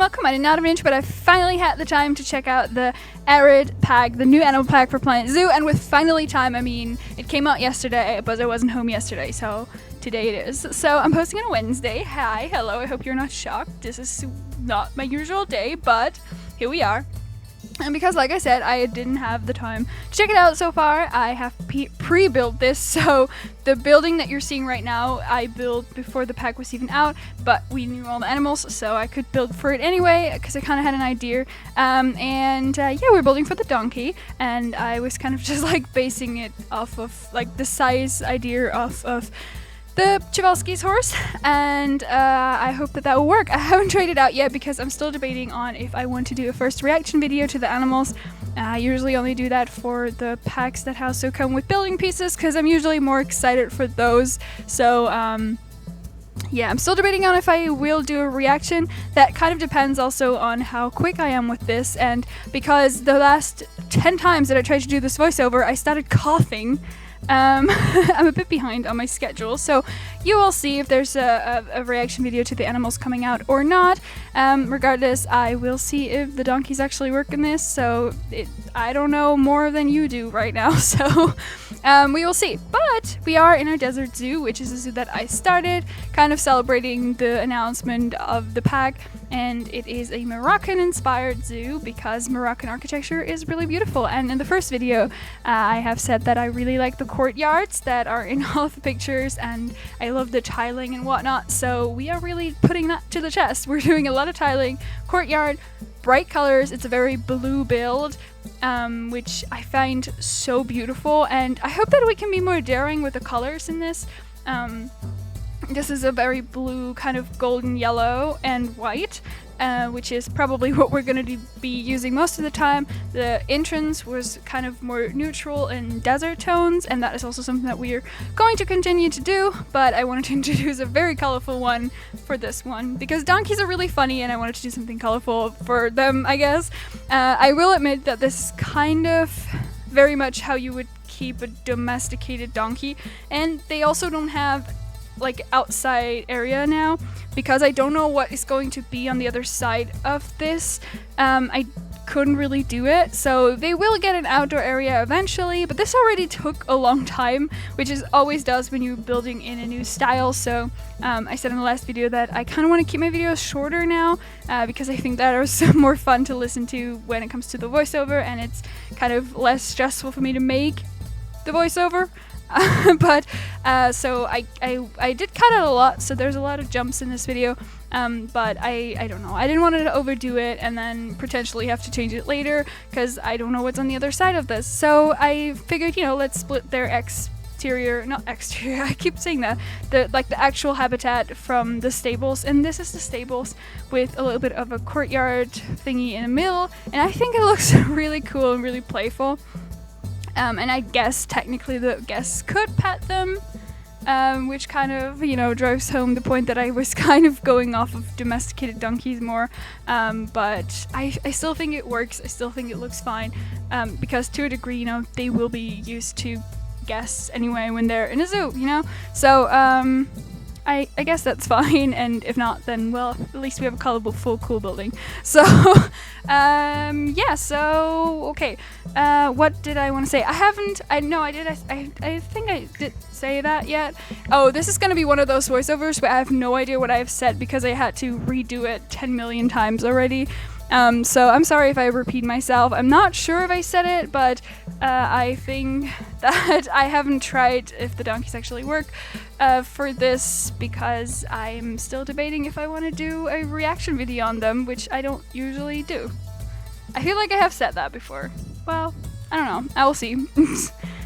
welcome. I did not have an intro, but I finally had the time to check out the Arid pack, the new animal pack for Planet Zoo. And with finally time, I mean, it came out yesterday, but I wasn't home yesterday, so today it is. So I'm posting on a Wednesday. Hi, hello, I hope you're not shocked. This is not my usual day, but here we are. And because, like I said, I didn't have the time to check it out so far, I have pre-built this. So the building that you're seeing right now, I built before the pack was even out, but we knew all the animals, so I could build for it anyway, because I kind of had an idea. Yeah, we're building for the donkey, and I was kind of just like basing it off of like the size idea of the Przewalski's horse, and I hope that will work. I haven't tried it out yet because I'm still debating on if I want to do a first reaction video to the animals. I usually only do that for the packs that also come with building pieces because I'm usually more excited for those. So yeah, I'm still debating on if I will do a reaction. That kind of depends also on how quick I am with this, and because the last 10 times that I tried to do this voiceover, I started coughing. I'm a bit behind on my schedule, so you will see if there's a reaction video to the animals coming out or not. Regardless, I will see if the donkeys actually work in this, so I don't know more than you do right now, so we will see. But we are in our desert zoo, which is a zoo that I started, kind of celebrating the announcement of the pack, and it is a Moroccan-inspired zoo because Moroccan architecture is really beautiful. And in the first video, I have said that I really like the courtyards that are in all of the pictures, and I love the tiling and whatnot, so we are really putting that to the test. We're doing a lot of tiling, courtyard, bright colors. It's a very blue build, which I find so beautiful, and I hope that we can be more daring with the colors in this. This is a very blue, kind of golden yellow and white, which is probably what we're going to be using most of the time. The entrance was kind of more neutral in desert tones, and that is also something that we are going to continue to do, but I wanted to introduce a very colorful one for this one, because donkeys are really funny and I wanted to do something colorful for them, I guess. I will admit that this is kind of very much how you would keep a domesticated donkey, and they also don't have like outside area now because I don't know what is going to be on the other side of this. I couldn't really do it, so they will get an outdoor area eventually, but this already took a long time, which is always does when you're building in a new style. So I said in the last video that I kind of want to keep my videos shorter now because I think that is more fun to listen to when it comes to the voiceover, and it's kind of less stressful for me to make the voiceover. But so I did cut out a lot, so there's a lot of jumps in this video, but I don't know, I didn't want to overdo it and then potentially have to change it later because I don't know what's on the other side of this. So I figured, you know, let's split their not exterior, I keep saying that, the actual habitat from the stables, and this is the stables with a little bit of a courtyard thingy in the middle, and I think it looks really cool and really playful. And I guess technically the guests could pet them, which kind of, you know, drives home the point that I was kind of going off of domesticated donkeys more. But I still think it works. I still think it looks fine, because to a degree, you know, they will be used to guests anyway when they're in a zoo, you know? So, I guess that's fine, and if not, then, well, at least we have a colorful, cool building. So, yeah, so, okay, what did I want to say? I think I did say that yet. Oh, this is going to be one of those voiceovers where I have no idea what I've said because I had to redo it 10 million times already. So I'm sorry if I repeat myself. I'm not sure if I said it, but I think that I haven't tried if the donkeys actually work for this because I'm still debating if I want to do a reaction video on them, which I don't usually do. I feel like I have said that before. Well, I don't know. I will see.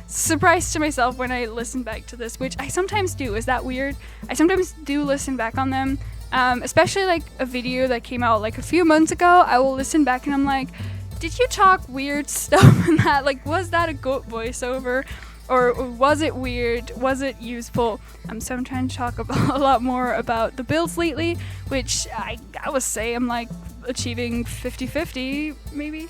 Surprised to myself when I listen back to this, which I sometimes do. Is that weird? I sometimes do listen back on them. Especially like a video that came out like a few months ago, I will listen back and I'm like, did you talk weird stuff in that? Like, was that a good voiceover? Or was it weird? Was it useful? So I'm trying to talk a lot more about the builds lately, which I would say I'm like achieving 50-50 maybe.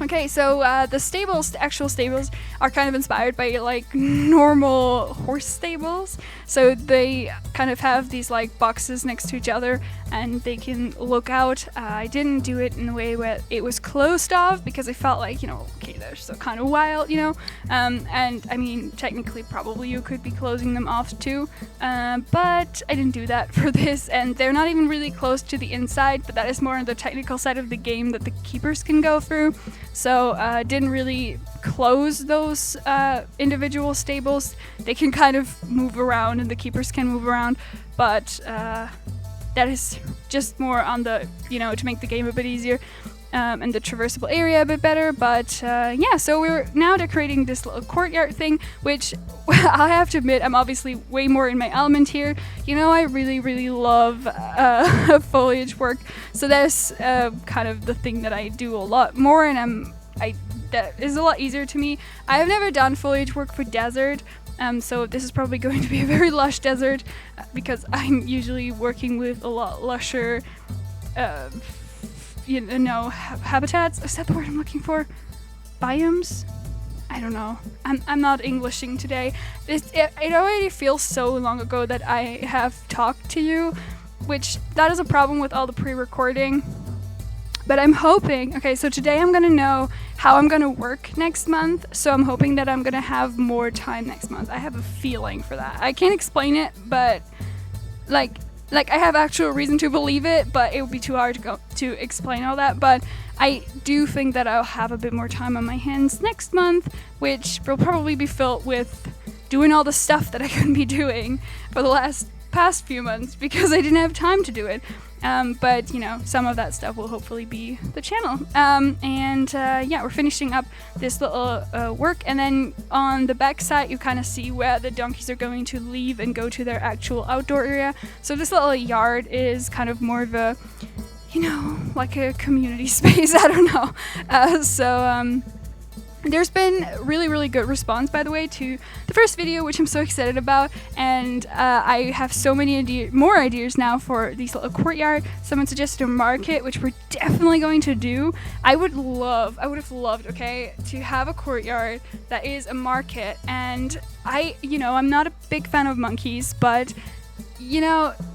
Okay, so the stables, the actual stables, are kind of inspired by like normal horse stables. So they kind of have these like boxes next to each other, and they can look out. I didn't do it in a way where it was closed off because I felt like, okay, they're still kind of wild, and I mean, technically, probably you could be closing them off too, but I didn't do that for this, and they're not even really close to the inside, but that is more on the technical side of the game that the keepers can go through. So didn't really close those individual stables. They can kind of move around, and the keepers can move around, but that is just more on the, to make the game a bit easier, and the traversable area a bit better. But yeah, so we're now decorating this little courtyard thing, which I have to admit, I'm obviously way more in my element here. I really, really love foliage work, so that's kind of the thing that I do a lot more, and that is a lot easier to me. I have never done foliage work for desert, so this is probably going to be a very lush desert, because I'm usually working with a lot lusher, habitats. Is that the word I'm looking for? Biomes? I don't know. I'm not Englishing today. It already feels so long ago that I have talked to you, which that is a problem with all the pre-recording. But I'm hoping, okay, so today I'm gonna know how I'm gonna work next month, so I'm hoping that I'm gonna have more time next month. I have a feeling for that. I can't explain it, but like I have actual reason to believe it, but it would be too hard to explain all that. But I do think that I'll have a bit more time on my hands next month, which will probably be filled with doing all the stuff that I couldn't be doing for the past few months because I didn't have time to do it. But some of that stuff will hopefully be the channel. Yeah, we're finishing up this little work, and then on the back side you kind of see where the donkeys are going to leave and go to their actual outdoor area. So this little yard is kind of more of a, like a community space. I don't know. There's been really, really good response, by the way, to the first video, which I'm so excited about, and I have so many more ideas now for these little courtyard. Someone suggested a market, which we're definitely going to do. I would have loved, okay, to have a courtyard that is a market, and I'm not a big fan of monkeys, but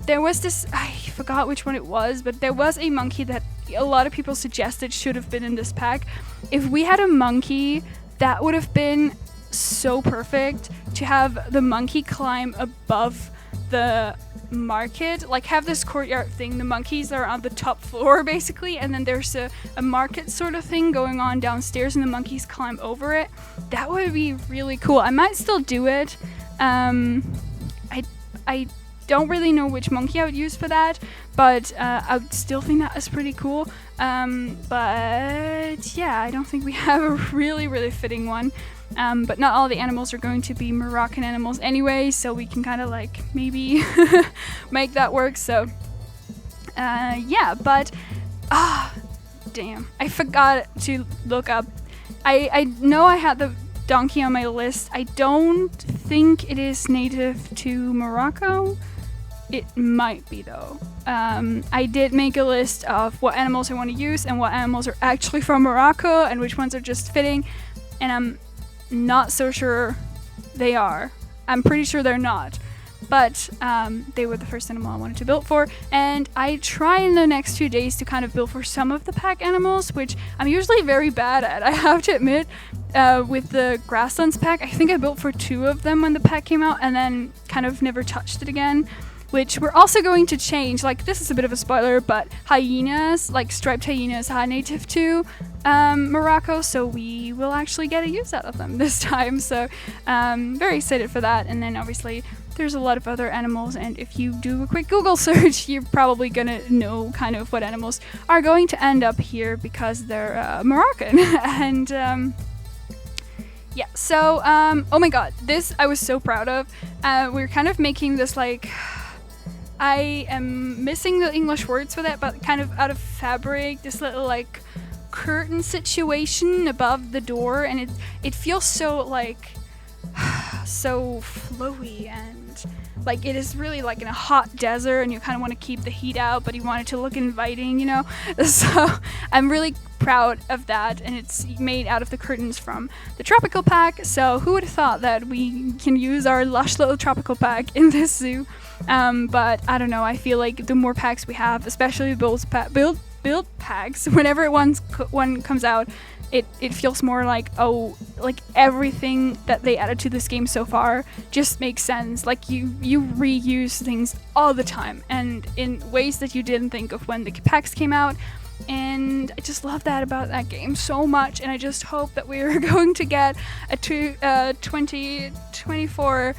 there was this, I forgot which one it was, but there was a monkey that a lot of people suggested should have been in this pack. If we had a monkey, that would have been so perfect to have the monkey climb above the market, like have this courtyard thing. The monkeys are on the top floor basically, and then there's a market sort of thing going on downstairs, and the monkeys climb over it. That would be really cool. I might still do it. I don't really know which monkey I would use for that, but I would still think that is pretty cool. But yeah, I don't think we have a really, really fitting one. But not all the animals are going to be Moroccan animals anyway, so we can kind of like maybe make that work. So yeah, but damn, I forgot to look up. I know I had the donkey on my list. I don't think it is native to Morocco. It might be though. I did make a list of what animals I want to use and what animals are actually from Morocco and which ones are just fitting, and I'm not so sure they are. I'm pretty sure they're not, but they were the first animal I wanted to build for, and I try in the next few days to kind of build for some of the pack animals, which I'm usually very bad at, I have to admit. With the grasslands pack, I think I built for 2 of them when the pack came out, and then kind of never touched it again, which we're also going to change. Like, this is a bit of a spoiler, but hyenas, like striped hyenas, are native to Morocco, so we will actually get a use out of them this time. So very excited for that. And then obviously there's a lot of other animals, and if you do a quick Google search, you're probably gonna know kind of what animals are going to end up here because they're Moroccan. And yeah, so oh my god, this I was so proud of. We're kind of making this, like, I am missing the English words for that, but kind of out of fabric, this little like curtain situation above the door, and it feels so like so flowy and Like, it is really like in a hot desert, and you kind of want to keep the heat out, but you want it to look inviting, you know? So I'm really proud of that, and it's made out of the curtains from the tropical pack. So who would have thought that we can use our lush little tropical pack in this zoo? But I don't know, I feel like the more packs we have, especially build packs, whenever one comes out, it feels more like, oh, like everything that they added to this game so far just makes sense. Like you reuse things all the time, and in ways that you didn't think of when the packs came out. And I just love that about that game so much, and I just hope that we're going to get a 2024,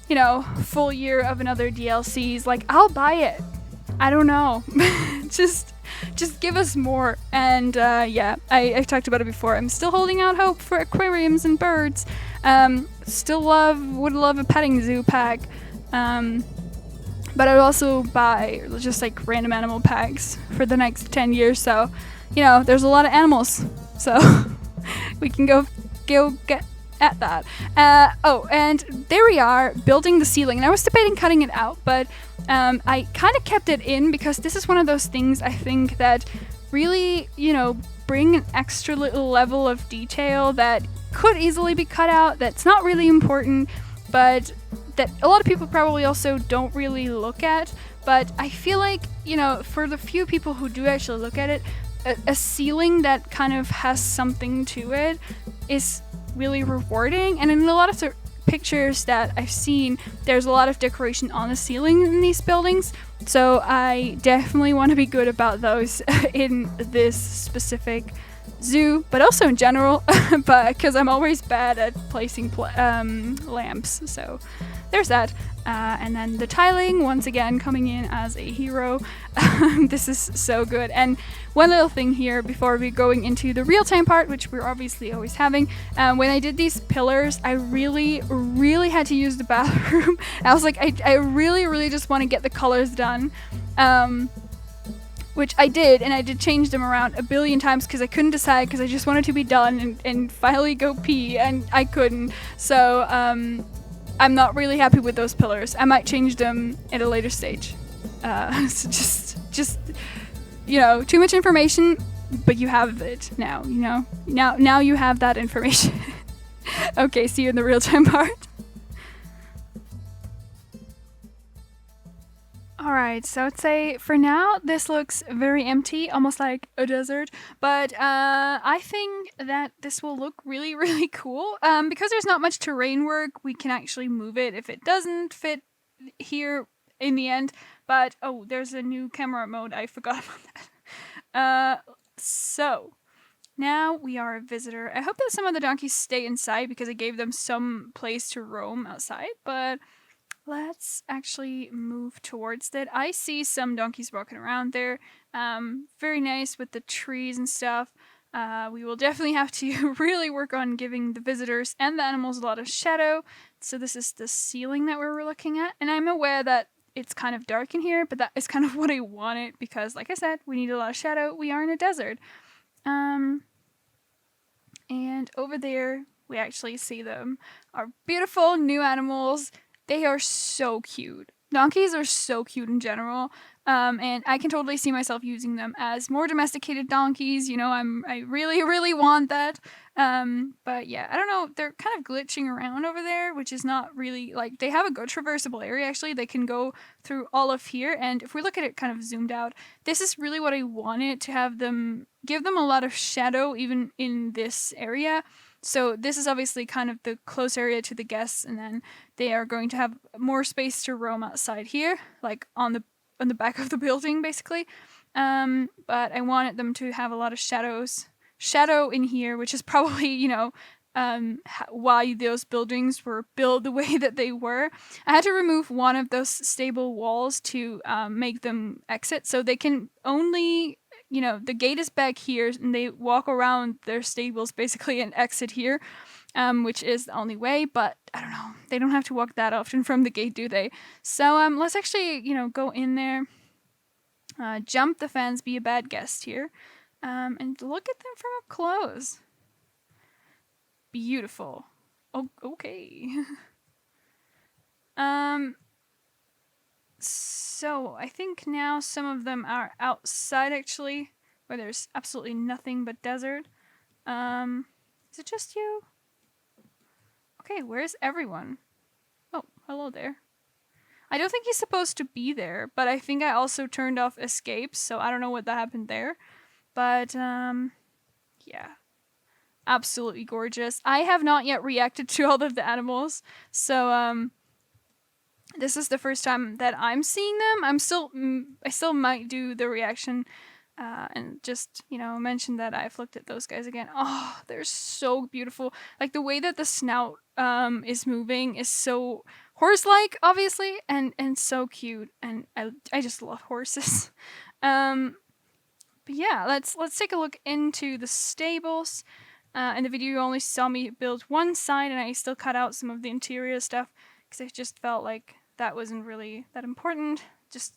you know, full year of another DLCs. Like, I'll buy it. I don't know. just give us more. And yeah, I've talked about it before. I'm still holding out hope for aquariums and birds. Would love a petting zoo pack. But I'd also buy just like random animal packs for the next 10 years. So, you know, there's a lot of animals. So we can go get at that. Oh, and there we are, building the ceiling. And I was debating cutting it out, but I kind of kept it in because this is one of those things I think that really, you know, bring an extra little level of detail that could easily be cut out, that's not really important, but that a lot of people probably also don't really look at. But I feel like, you know, for the few people who do actually look at it, a ceiling that kind of has something to it is really rewarding. And in a lot of pictures that I've seen, there's a lot of decoration on the ceiling in these buildings, so I definitely want to be good about those in this specific zoo, but also in general, but because I'm always bad at placing lamps. So there's that. And then the tiling, once again, coming in as a hero. This is so good. And one little thing here before we going into the real-time part, which we're obviously always having, when I did these pillars, I really had to use the bathroom. I was like, I really just want to get the colors done. Which I did, and I did change them around a billion times because I couldn't decide, because I just wanted to be done and finally go pee, and I couldn't. So I'm not really happy with those pillars. I might change them at a later stage. So just you know, too much information, but you have it now. You know, now you have that information. Okay, see you in the real-time part. Alright, so I'd say for now this looks very empty, almost like a desert, but I think that this will look really cool. Because there's not much terrain work, we can actually move it if it doesn't fit here in the end. But oh, there's a new camera mode, I forgot about that. So now we are a visitor. I hope that some of the donkeys stay inside because I gave them some place to roam outside, but let's actually move towards it. I see some donkeys walking around there. Very nice with the trees and stuff. We will definitely have to really work on giving the visitors and the animals a lot of shadow. So this is the ceiling that we're looking at. And I'm aware that it's kind of dark in here, but that is kind of what I wanted because, like I said, we need a lot of shadow. We are in a desert. And over there, we actually see them. Our beautiful new animals. They are so cute. Donkeys are so cute in general, and I can totally see myself using them as more domesticated donkeys. You know, I really want that. But yeah, I don't know. They're kind of glitching around over there, which is not really, like, they have a good traversable area, actually. They can go through all of here, and if we look at it kind of zoomed out, this is really what I wanted, to have them, give them a lot of shadow even in this area. So this is obviously kind of the close area to the guests, and then they are going to have more space to roam outside here, like on the back of the building, basically. But I wanted them to have a lot of shadow in here, which is probably, you know, why those buildings were built the way that they were. I had to remove one of those stable walls to make them exit, so they can only, you know, the gate is back here, and they walk around their stables basically and exit here, which is the only way, but I don't know. They don't have to walk that often from the gate, do they? So let's actually, you know, go in there, jump the fence, be a bad guest here, and look at them from up close. Beautiful. Oh, okay. So I think now some of them are outside actually, where there's absolutely nothing but desert. Is it just you? Okay, where's everyone? Oh, hello there. I don't think he's supposed to be there, but I think I also turned off escapes, so I don't know what that happened there. But, yeah. Absolutely gorgeous. I have not yet reacted to all of the animals, so, this is the first time that I'm seeing them. I still might do the reaction, and just, mention that I've looked at those guys again. Oh, they're so beautiful. Like, the way that the snout, is moving is so horse-like, obviously, and so cute, and I just love horses. But yeah, let's take a look into the stables. In the video, you only saw me build one side, and I still cut out some of the interior stuff because I just felt like that wasn't really that important. Just,